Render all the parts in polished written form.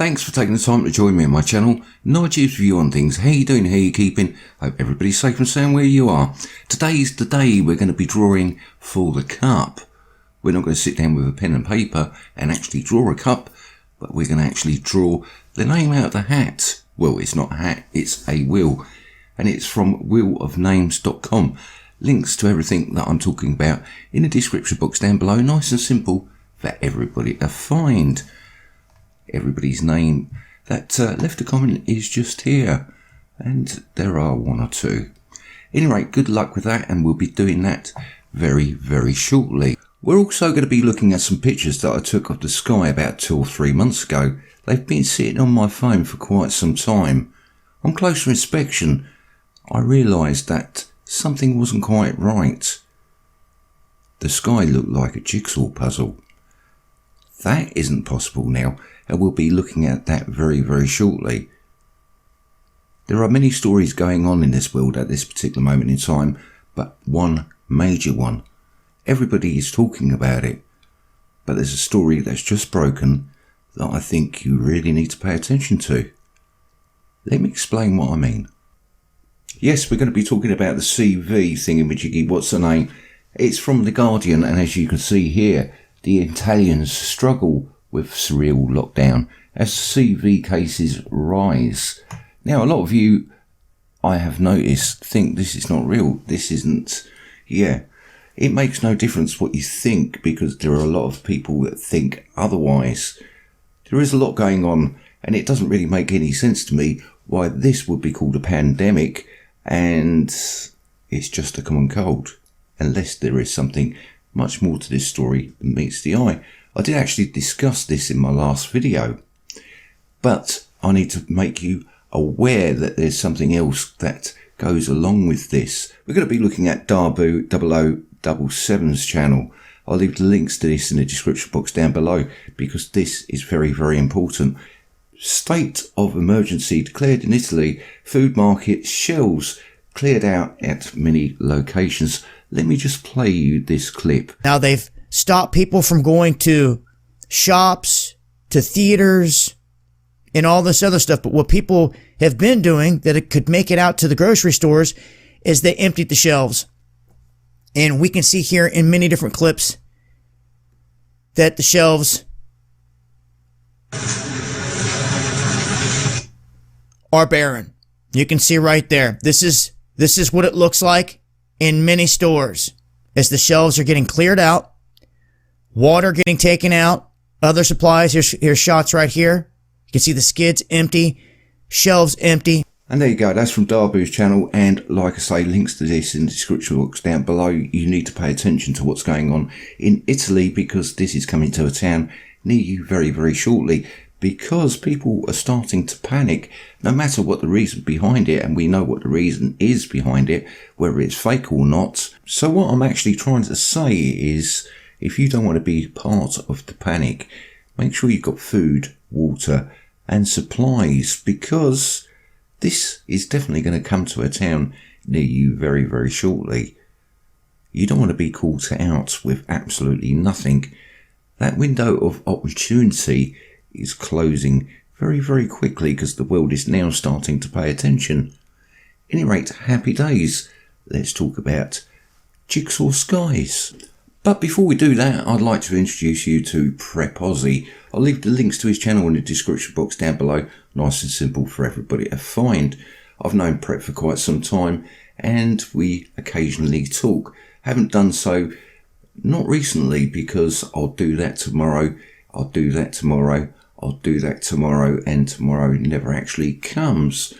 Thanks for taking the time to join me on my channel. Nigel's view on things. How you doing? How you keeping? Hope everybody's safe and sound where you are. Today's the day we're going to be drawing for the cup. We're not going to sit down with a pen and paper and actually draw a cup, but we're going to actually draw the name out of the hat. Well, it's not a hat, it's a wheel. And it's from wheelofnames.com. Links to everything that I'm talking about in the description box down below. Nice and simple for everybody to find. Everybody's name that left a comment is just here, and there are one or two. Anyway, good luck with that, and we'll be doing that very, very shortly. We're also going to be looking at some pictures that I took of the sky about 2 or 3 months ago. They've been sitting on my phone for quite some time. On closer inspection, I realised that something wasn't quite right. The sky looked like a jigsaw puzzle. That isn't possible now, and we'll be looking at that very, very shortly. There are many stories going on in this world at this particular moment in time, but one major one. Everybody is talking about it, but there's a story that's just broken that I think you really need to pay attention to. Let me explain what I mean. Yes, we're going to be talking about the CV thingamajiggy, what's the name? It's from The Guardian, and as you can see here, the Italians struggle with surreal lockdown as CV cases rise. Now, a lot of you, I have noticed, think this is not real. This isn't. Yeah, it makes no difference what you think, because there are a lot of people that think otherwise. There is a lot going on, and it doesn't really make any sense to me why this would be called a pandemic and it's just a common cold, unless there is something much more to this story than meets the eye. I did actually discuss this in my last video, but I need to make you aware that there's something else that goes along with this. We're going to be looking at Darbu 0077's channel. I'll leave the links to this in the description box down below, because this is very, very important. State of emergency declared in Italy. Food market shelves cleared out at many locations. Let me just play you this clip. Now they've stopped people from going to shops, to theaters, and all this other stuff. But what people have been doing that it could make it out to the grocery stores is they emptied the shelves. And we can see here in many different clips that the shelves are barren. You can see right there. This is what it looks like in many stores as the shelves are getting cleared out, water getting taken out, other supplies. Here's shots right here. You can see the skids empty, shelves empty. And there you go. That's from Darbu's channel. And like I say, links to this in the description box down below. You need to pay attention to what's going on in Italy, because this is coming to a town near you very, very shortly. Because people are starting to panic, no matter what the reason behind it, and we know what the reason is behind it, whether it's fake or not. So what I'm actually trying to say is, if you don't want to be part of the panic, make sure you've got food, water and supplies, because this is definitely going to come to a town near you very, very shortly. You don't want to be caught out with absolutely nothing. That window of opportunity is closing very, very quickly, because the world is now starting to pay attention. At any rate, happy days. Let's talk about Jigsaw Skies. But before we do that, I'd like to introduce you to Prepaussie. I'll leave the links to his channel in the description box down below. Nice and simple for everybody to find. I've known Prep for quite some time, and we occasionally talk. Haven't done so, not recently, because I'll do that tomorrow, I'll do that tomorrow, I'll do that tomorrow, and tomorrow never actually comes.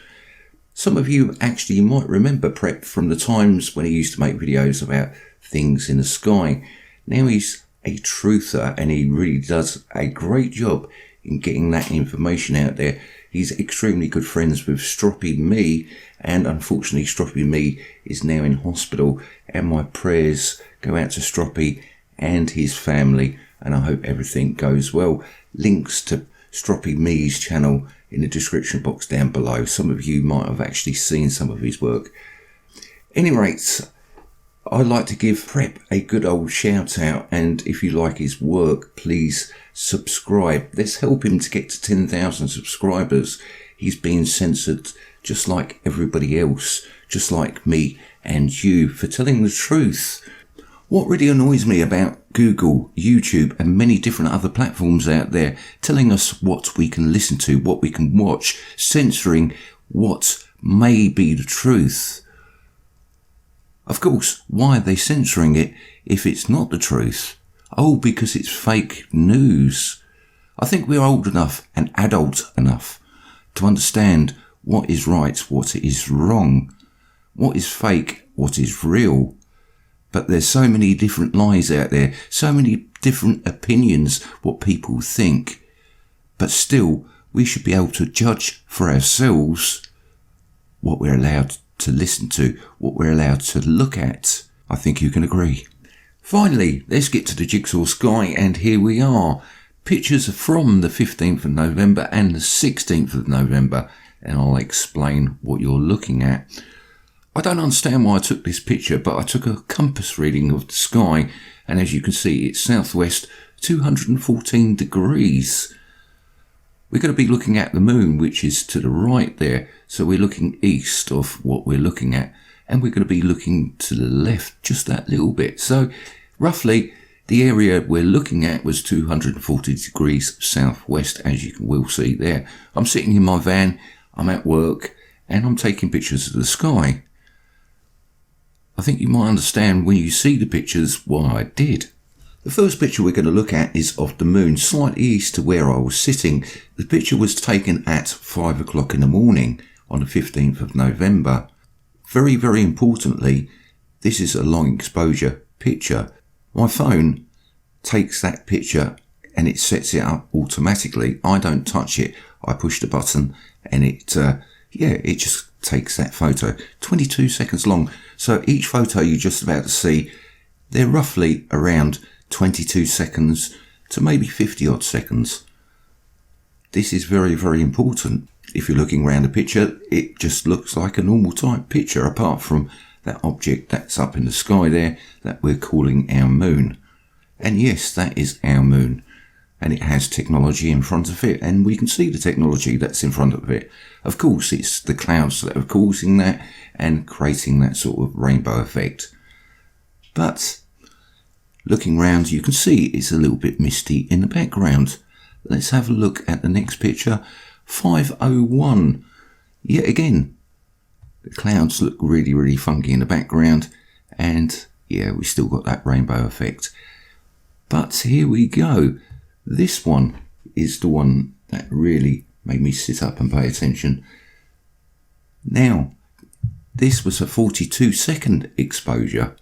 Some of you actually might remember Prep from the times when he used to make videos about things in the sky. Now he's a truther, and he really does a great job in getting that information out there. He's extremely good friends with Stroppy Me, and unfortunately Stroppy Me is now in hospital, and my prayers go out to Stroppy and his family, and I hope everything goes well. Links to Stroppy Me's channel in the description box down below. Some of you might have actually seen some of his work. At any rate, I'd like to give Prep a good old shout out, and if you like his work, please subscribe. Let's help him to get to 10,000 subscribers. He's being censored just like everybody else, just like me and you, for telling the truth. What really annoys me about Google, YouTube and many different other platforms out there telling us what we can listen to, what we can watch, censoring what may be the truth. Of course, why are they censoring it if it's not the truth? Oh, because it's fake news. I think we're old enough and adult enough to understand what is right, what is wrong, what is fake, what is real. But there's so many different lies out there, so many different opinions, what people think. But still, we should be able to judge for ourselves what we're allowed to listen to, what we're allowed to look at. I think you can agree. Finally, let's get to the Jigsaw Sky, and here we are. Pictures from the 15th of November and the 16th of November, and I'll explain what you're looking at. I don't understand why I took this picture, but I took a compass reading of the sky, and as you can see, it's southwest 214 degrees. We're going to be looking at the moon, which is to the right there, so we're looking east of what we're looking at, and we're going to be looking to the left just that little bit. So roughly the area we're looking at was 240 degrees southwest, as you will see there. I'm sitting in my van, I'm at work, and I'm taking pictures of the sky. I think you might understand when you see the pictures why I did. The first picture we're going to look at is of the moon, slightly east to where I was sitting. The picture was taken at 5 o'clock in the morning on the 15th of November. Very, very importantly, this is a long exposure picture. My phone takes that picture and it sets it up automatically. I don't touch it. I push the button and it just takes that photo. 22 seconds long. So each photo you're just about to see, they're roughly around 22 seconds to maybe 50 odd seconds. This is very, very important. If you're looking around the picture, it just looks like a normal type picture, apart from that object that's up in the sky there that we're calling our moon. And yes, that is our moon. And it has technology in front of it, and we can see the technology that's in front of it. Of course, it's the clouds that are causing that and creating that sort of rainbow effect. But looking round, you can see it's a little bit misty in the background. Let's have a look at the next picture. 5:01. Yet again, the clouds look really, really funky in the background, and yeah, we still got that rainbow effect. But here we go. This one is the one that really made me sit up and pay attention. Now, this was a 42-second exposure.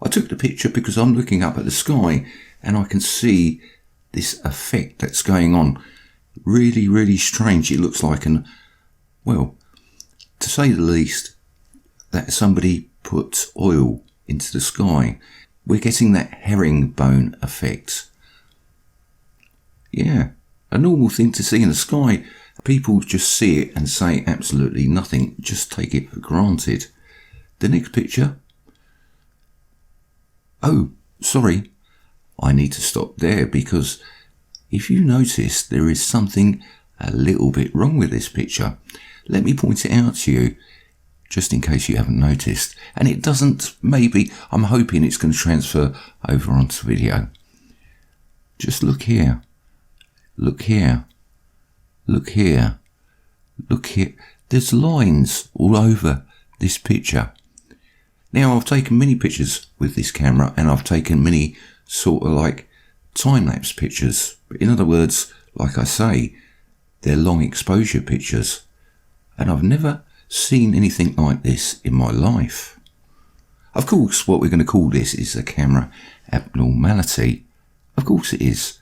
I took the picture because I'm looking up at the sky and I can see this effect that's going on. Really, really strange. It looks like well, to say the least, that somebody put oil into the sky. We're getting that herringbone effect. Yeah, a normal thing to see in the sky. People just see it and say absolutely nothing, just take it for granted. The next picture. Oh, sorry, I need to stop there, because if you notice, there is something a little bit wrong with this picture. Let me point it out to you, just in case you haven't noticed. And it doesn't, maybe, I'm hoping it's going to transfer over onto video. Just look here. Look here. Look here. Look here. There's lines all over this picture. Now, I've taken many pictures with this camera, and I've taken many sort of like time-lapse pictures. In other words, like I say, they're long exposure pictures. And I've never seen anything like this in my life. Of course, what we're going to call this is a camera abnormality. Of course it is.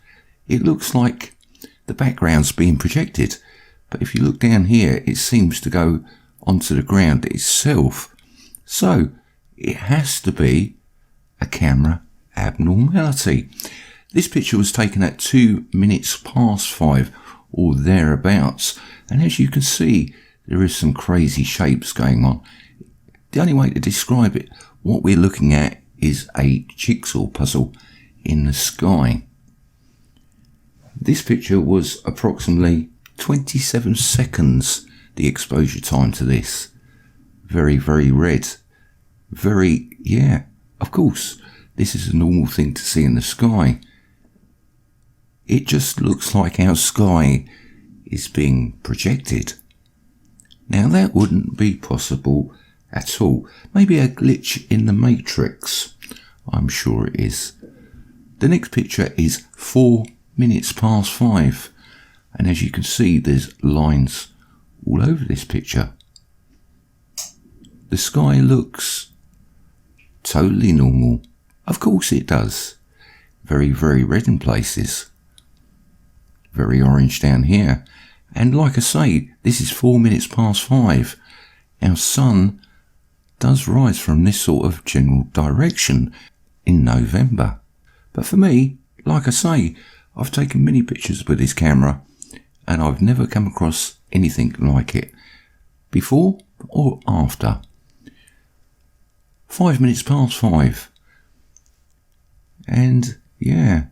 It looks like the background's being projected, but if you look down here, it seems to go onto the ground itself. So it has to be a camera abnormality. This picture was taken at 2 minutes past 5 or thereabouts, and as you can see, there is some crazy shapes going on. The only way to describe it, what we're looking at is a jigsaw puzzle in the sky. This picture was approximately 27 seconds, the exposure time to this. Very, very red. Very, yeah, of course, this is a normal thing to see in the sky. It just looks like our sky is being projected. Now that wouldn't be possible at all. Maybe a glitch in the matrix. I'm sure it is. The next picture is 4 minutes past 5. And as you can see, there's lines all over this picture. The sky looks totally normal. Of course it does. Very, very red in places. Very orange down here. And like I say, this is 4 minutes past 5. Our sun does rise from this sort of general direction in November. But for me, like I say, I've taken many pictures with this camera and I've never come across anything like it before or after. 5 minutes past 5. And yeah,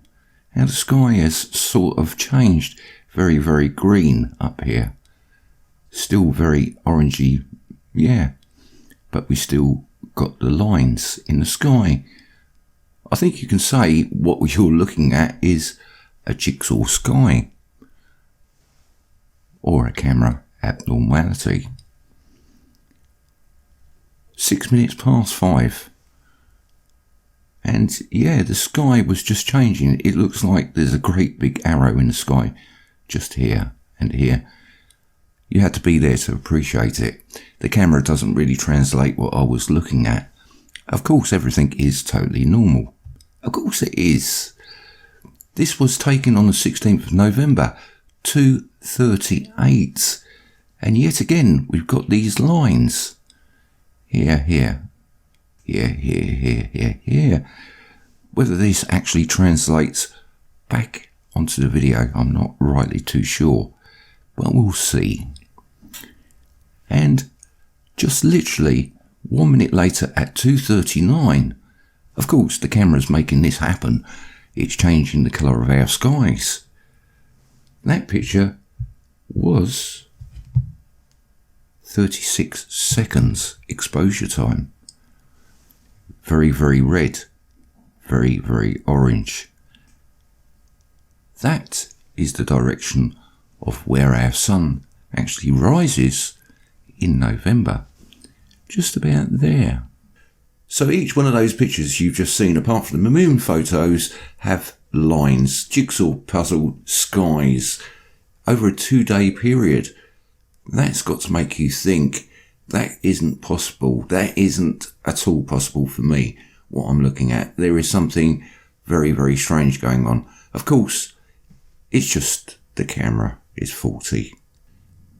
how the sky has sort of changed. Very, very green up here. Still very orangey, yeah. But we still got the lines in the sky. I think you can say what you're looking at is a jigsaw sky. Or a camera abnormality. 6 minutes past 5. And yeah, the sky was just changing. It looks like there's a great big arrow in the sky. Just here and here. You had to be there to appreciate it. The camera doesn't really translate what I was looking at. Of course, everything is totally normal. Of course it is. This was taken on the 16th of November, 2:38. And yet again, we've got these lines. Here, here. Here, here, here, here, here. Whether this actually translates back onto the video, I'm not rightly too sure, but we'll see. And just literally 1 minute later at 2:39, of course the camera's making this happen. It's changing the colour of our skies. That picture was 36 seconds exposure time. Very, very red. Very, very orange. That is the direction of where our sun actually rises in November. Just about there. So each one of those pictures you've just seen, apart from the moon photos, have lines, jigsaw puzzle skies over a 2-day period. That's got to make you think that isn't possible. That isn't at all possible for me, what I'm looking at. There is something very, very strange going on. Of course, it's just the camera is faulty.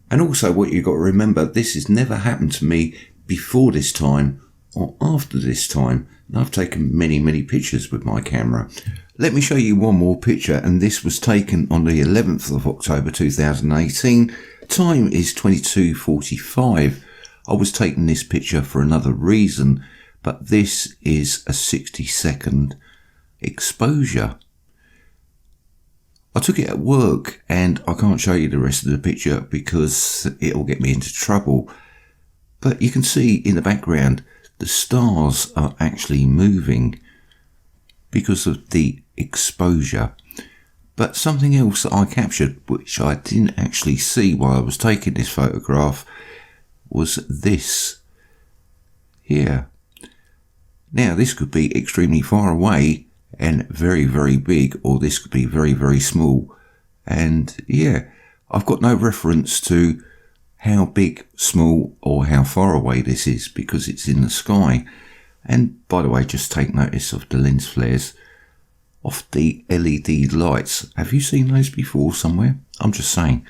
And also what you've got to remember, this has never happened to me before this time or after this time. And I've taken many, many pictures with my camera. Let me show you one more picture, and this was taken on the 11th of October 2018. Time is 22:45. I was taking this picture for another reason, but this is a 60-second exposure. I took it at work and I can't show you the rest of the picture because it'll get me into trouble. But you can see in the background the stars are actually moving because of the exposure. But something else that I captured, which I didn't actually see while I was taking this photograph, was this here. Now this could be extremely far away and very, very big, or this could be very, very small. And yeah, I've got no reference to how big, small, or how far away this is because it's in the sky. And by the way, just take notice of the lens flares of the LED lights. Have you seen those before somewhere? I'm just saying.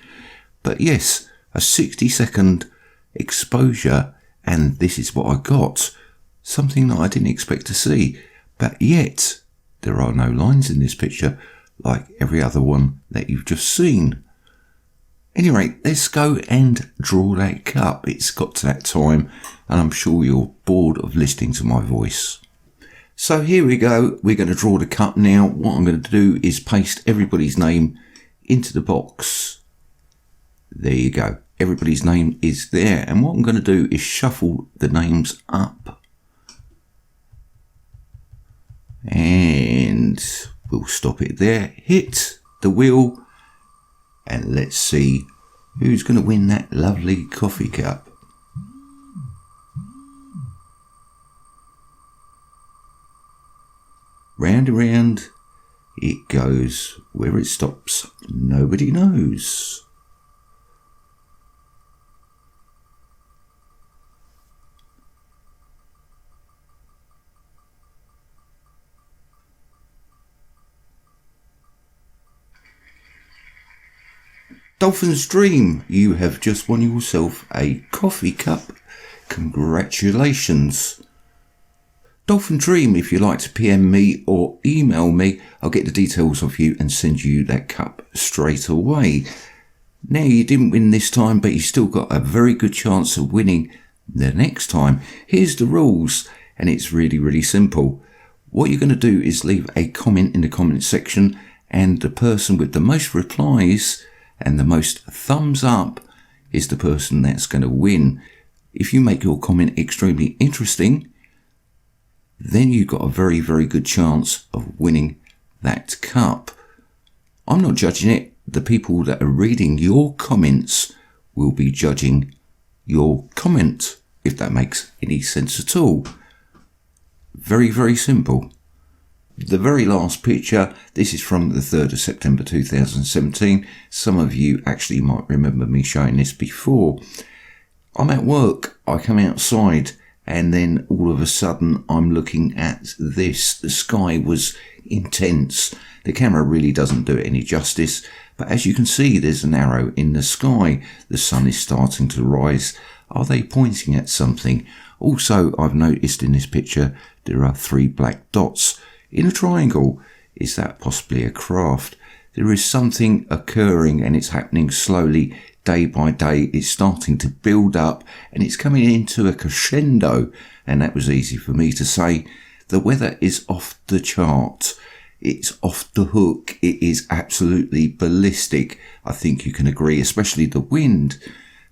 But yes, a 60-second exposure, and this is what I got. Something that I didn't expect to see. But yet, there are no lines in this picture like every other one that you've just seen. Anyway, let's go and draw that cup. It's got to that time, and I'm sure you're bored of listening to my voice. So here we go. We're going to draw the cup now. What I'm going to do is paste everybody's name into the box. There you go. Everybody's name is there. And what I'm going to do is shuffle the names up. And we'll stop it there. Hit the wheel. And let's see who's going to win that lovely coffee cup. Round and round it goes. Where it stops, nobody knows. Dolphin's Dream, you have just won yourself a coffee cup. Congratulations. Dolphin Dream, if you like to PM me or email me, I'll get the details of you and send you that cup straight away. Now, you didn't win this time, but you still got a very good chance of winning the next time. Here's the rules, and it's really, really simple. What you're going to do is leave a comment in the comment section, and the person with the most replies and the most thumbs up is the person that's going to win. If you make your comment extremely interesting, then you've got a very, very good chance of winning that cup. I'm not judging it. The people that are reading your comments will be judging your comment, if that makes any sense at all. Very, very simple. The very last picture, this is from the 3rd of September 2017. Some of you actually might remember me showing this before. I'm at work, I come outside, and then all of a sudden I'm looking at this. The sky was intense. The camera really doesn't do it any justice, but as you can see, there's an arrow in the sky. The sun is starting to rise. Are they pointing at something? Also, I've noticed in this picture there are 3 black dots in a triangle. Is that possibly a craft? There is something occurring, and it's happening slowly, day by day. It's starting to build up, and it's coming into a crescendo, and that was easy for me to say. The weather is off the chart. It's off the hook. It is absolutely ballistic. I think you can agree, especially the wind.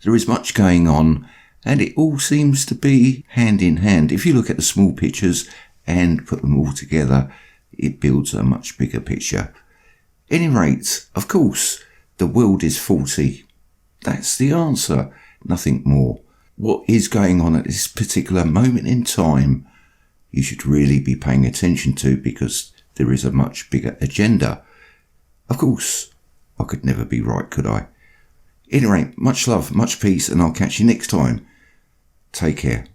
There is much going on, and it all seems to be hand in hand. If you look at the small pictures and put them all together, it builds a much bigger picture. At any rate, of course, the world is 40. That's the answer, nothing more. What is going on at this particular moment in time, you should really be paying attention to, because there is a much bigger agenda. Of course, I could never be right, could I? At any rate, much love, much peace, and I'll catch you next time. Take care.